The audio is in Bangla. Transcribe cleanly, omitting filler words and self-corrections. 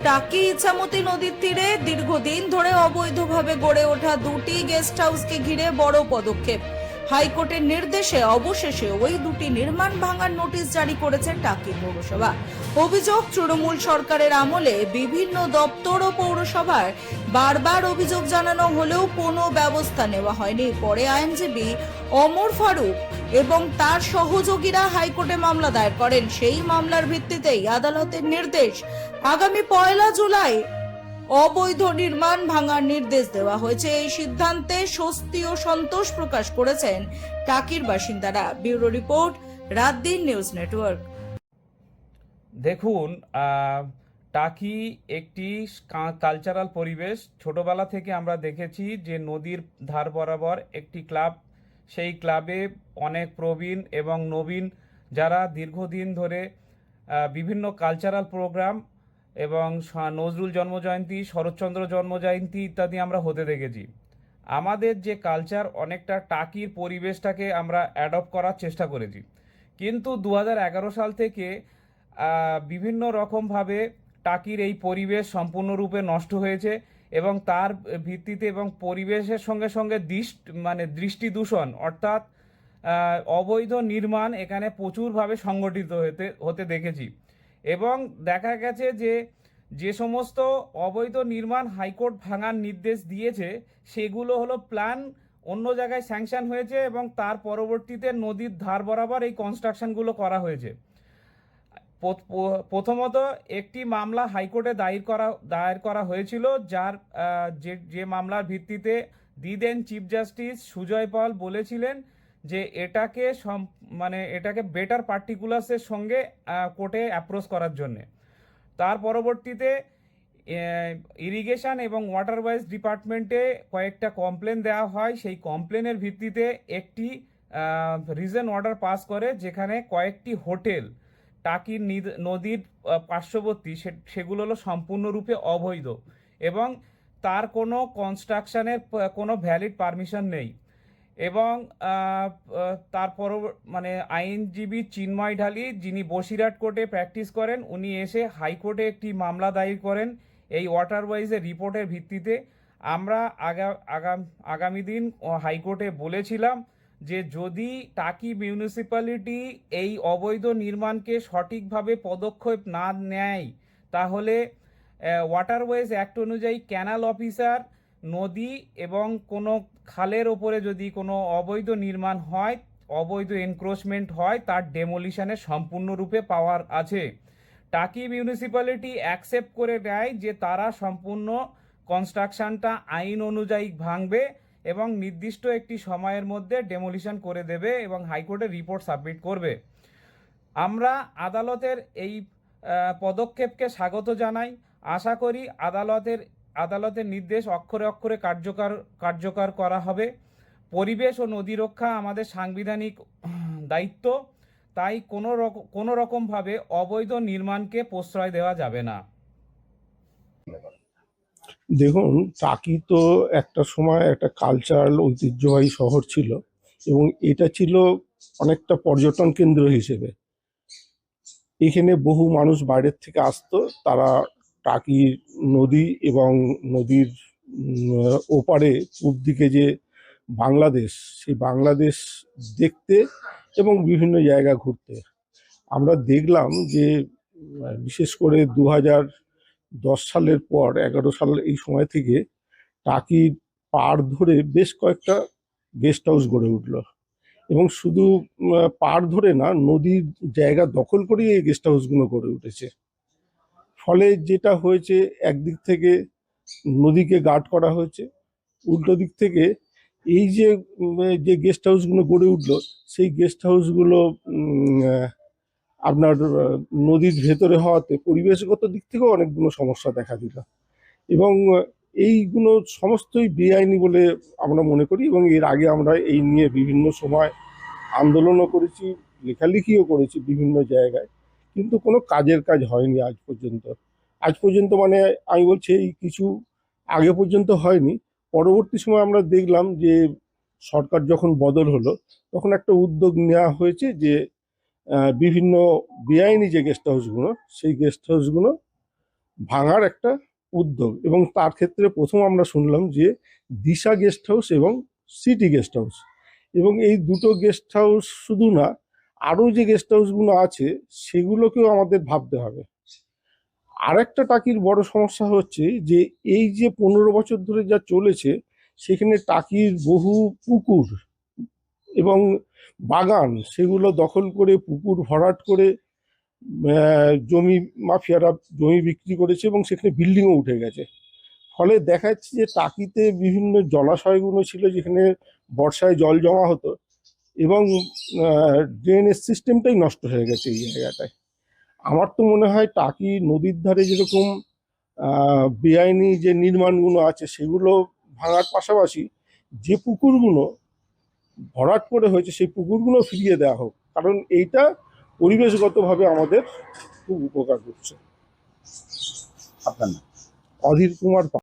টাকি ইছামতি নদীর তীরে দীর্ঘদিন ধরে অবৈধভাবে গড়ে ওঠা দুটি গেস্ট হাউসকে ঘিরে বড় পদক্ষেপ। হাইকোর্টের নির্দেশে অবশেষে ওই দুটি নির্মাণ ভাঙার নোটিশ জারি করেছেন টাকি পৌরসভা। অভিযোগ, তৃণমূল সরকারের আমলে বিভিন্ন দপ্তর ও পৌরসভায় বারবার অভিযোগ জানানো হলেও কোনো ব্যবস্থা নেওয়া হয়নি। পরে আইনজীবী অমর ফারুক এবং তার সহযোগীরা হাইকোর্টে মামলা দায়ের করেন। সেই মামলার ভিত্তিতেই আদালতের নির্দেশ, আগামী 1 জুলাই অবৈধ নির্মাণ ভাঙার নির্দেশ দেওয়া হয়েছে। এই সিদ্ধান্তে স্বস্তি ও সন্তোষ প্রকাশ করেছেন টাকির বাসিন্দারা। Bureau report, রাতদিন news network. দেখুন, টাকি একটি কালচারাল পরিবেশ। ছোটবেলা থেকে আমরা দেখেছি যে নদীর ধার বরাবর একটি ক্লাব, সেই ক্লাবে অনেক প্রবীণ এবং নবীন যারা দীর্ঘদিন ধরে বিভিন্ন কালচারাল প্রোগ্রাম এবং নজরুল জন্মজয়ন্তী, শরৎচন্দ্র জন্মজয়ন্তী ইত্যাদি আমরা হতে দেখেছি। আমাদের যে কালচার, অনেকটা টাকির পরিবেশটাকে আমরা অ্যাডপ্ট করার চেষ্টা করেছি, কিন্তু 2011 সাল থেকে বিভিন্ন রকমভাবে টাকির এই পরিবেশ সম্পূর্ণরূপে নষ্ট হয়েছে এবং তার ভিত্তিতে এবং পরিবেশের সঙ্গে সঙ্গে দৃষ্টি দূষণ অর্থাৎ অবৈধ নির্মাণ এখানে প্রচুরভাবে সংগঠিত হতে দেখেছি। এবং দেখা গেছে যে সমস্ত অবৈধ নির্মাণ হাইকোর্ট ভাঙার নির্দেশ দিয়েছে সেগুলো হলো প্ল্যান অন্য জায়গায় স্যাংশন হয়েছে এবং তার পরবর্তীতে নদীর ধার বরাবর এই কনস্ট্রাকশনগুলো করা হয়েছে। প্রথমত একটি মামলা হাইকোর্টে দায়ের করা হয়েছিল, যার যে মামলার ভিত্তিতে দেন চিফ জাস্টিস সুজয় পাল বলেছিলেন যে এটাকে বেটার পার্টিকুলার্সের সঙ্গে কোর্টে অ্যাপ্রোচ করার জন্যে। তার পরবর্তীতে ইরিগেশন এবং ওয়াটারওয়াইজ ডিপার্টমেন্টে কয়েকটা কমপ্লেন দেওয়া হয়। সেই কমপ্লেনের ভিত্তিতে একটি রিজন অর্ডার পাস করে, যেখানে কয়েকটি হোটেল টাকির নদীর পার্শ্ববর্তী সেগুলো হলো সম্পূর্ণরূপে অবৈধ এবং তার কোনো কনস্ট্রাকশনের কোনো ভ্যালিড পারমিশন নেই। এবং তারপর আইনজীবী চিন্ময় ঢালি, যিনি বসিরহাট কোর্টে প্র্যাকটিস করেন, উনি এসে হাইকোর্টে একটি মামলা দায়ের করেন এই ওয়াটারওয়াইজের রিপোর্টের ভিত্তিতে। আমরা আগামী দিন হাইকোর্টে বলেছিলাম যে যদি টাকি মিউনিসিপ্যালিটি এই অবৈধ নির্মাণকে সঠিকভাবে পদক্ষেপ না নেয়, তাহলে ওয়াটারওয়েজ অ্যাক্ট অনুযায়ী ক্যানাল অফিসার নদী এবং কোনো খালের ওপরে যদি কোনো অবৈধ নির্মাণ হয়, অবৈধ এনক্রোচমেন্ট হয়, তার ডেমোলিশনের সম্পূর্ণরূপে পাওয়ার আছে। টাকি মিউনিসিপ্যালিটি অ্যাকসেপ্ট করে নেয় যে তারা সম্পূর্ণ কনস্ট্রাকশনটা আইন অনুযায়ী ভাঙবে এবং নির্দিষ্ট একটি সময়ের মধ্যে ডেমোলিশন করে দেবে এবং হাইকোর্টে রিপোর্ট সাবমিট করবে। আমরা আদালতের এই পদক্ষেপকে স্বাগত জানাই। আশা করি আদালতের নির্দেশ অক্ষরে অক্ষরে কার্যকর করা হবে। পরিবেশ ও নদী রক্ষা আমাদের সাংবিধানিক দায়িত্ব, তাই কোনো রকমভাবে অবৈধ নির্মাণকে প্রশ্রয় দেওয়া যাবে না। দেখুন, টাকি তো একটা সময় একটা কালচারাল ঐতিহ্যবাহী শহর ছিল এবং এটা ছিল অনেকটা পর্যটন কেন্দ্র হিসেবে। এখানে বহু মানুষ বাইরের থেকে আসতো, তারা টাকির নদী এবং নদীর ওপারে পূব দিকে যে বাংলাদেশ, সেই বাংলাদেশ দেখতে এবং বিভিন্ন জায়গা ঘুরতে। আমরা দেখলাম যে বিশেষ করে 2010 সালের পর 11 সাল এই সময় থেকে টাকির পাড় ধরে বেশ কয়েকটা গেস্ট হাউস গড়ে উঠল এবং শুধু পাড় ধরে না, নদীর জায়গা দখল করেই এই গেস্ট হাউসগুলো গড়ে উঠেছে। ফলে যেটা হয়েছে, একদিক থেকে নদীকে গার্ড করা হয়েছে, উল্টো দিক থেকে এই যে গেস্ট হাউসগুলো গড়ে উঠলো, সেই গেস্ট হাউসগুলো আপনার নদীর ভেতরে হওয়াতে পরিবেশগত দিক থেকেও অনেকগুলো সমস্যা দেখা দিল এবং এইগুলো সমস্তই বেআইনি বলে আমরা মনে করি। এবং এর আগে আমরা এই নিয়ে বিভিন্ন সময় আন্দোলনও করেছি, লেখালেখিও করেছি বিভিন্ন জায়গায়, কিন্তু কোনো কাজের কাজ হয়নি আজ পর্যন্ত। মানে আমি বলছি এই কিছু আগে পর্যন্ত হয়নি। পরবর্তী সময় আমরা দেখলাম যে সরকার যখন বদল হলো, তখন একটা উদ্যোগ নেওয়া হয়েছে যে বিভিন্ন বেআইনি যে গেস্ট হাউসগুলো, সেই গেস্ট হাউসগুলো ভাঙার একটা উদ্যোগ, এবং তার ক্ষেত্রে প্রথম আমরা শুনলাম যে দিশা গেস্ট হাউস এবং সিটি গেস্ট হাউস, এবং এই দুটো গেস্ট হাউস শুধু না, আরও যে গেস্ট হাউসগুলো আছে সেগুলোকেও আমাদের ভাবতে হবে। আরেকটা টাকির বড় সমস্যা হচ্ছে যে এই যে 15 বছর ধরে যা চলেছে, সেখানে টাকির বহু পুকুর এবং বাগান সেগুলো দখল করে পুকুর ভরাট করে জমি মাফিয়ারা জমি বিক্রি করেছে এবং সেখানে বিল্ডিংও উঠে গেছে। ফলে দেখা যাচ্ছে যে টাকিতে বিভিন্ন জলাশয়গুলো ছিল যেখানে বর্ষায় জল জমা হতো, এবং ড্রেনেজ সিস্টেমটাই নষ্ট হয়ে গেছে এই জায়গাটায়। আমার তো মনে হয় টাকি নদীর ধারে যেরকম বেআইনি যে নির্মাণগুলো আছে সেগুলো ভাঙার পাশাপাশি যে পুকুরগুলো ভরাট করে হয়েছে সেই পুকুরগুলো ফিরিয়ে দেওয়া হোক, কারণ এইটা পরিবেশগতভাবে আমাদের খুব উপকার করছে। আপনার নাম? অধীর কুমার পাল।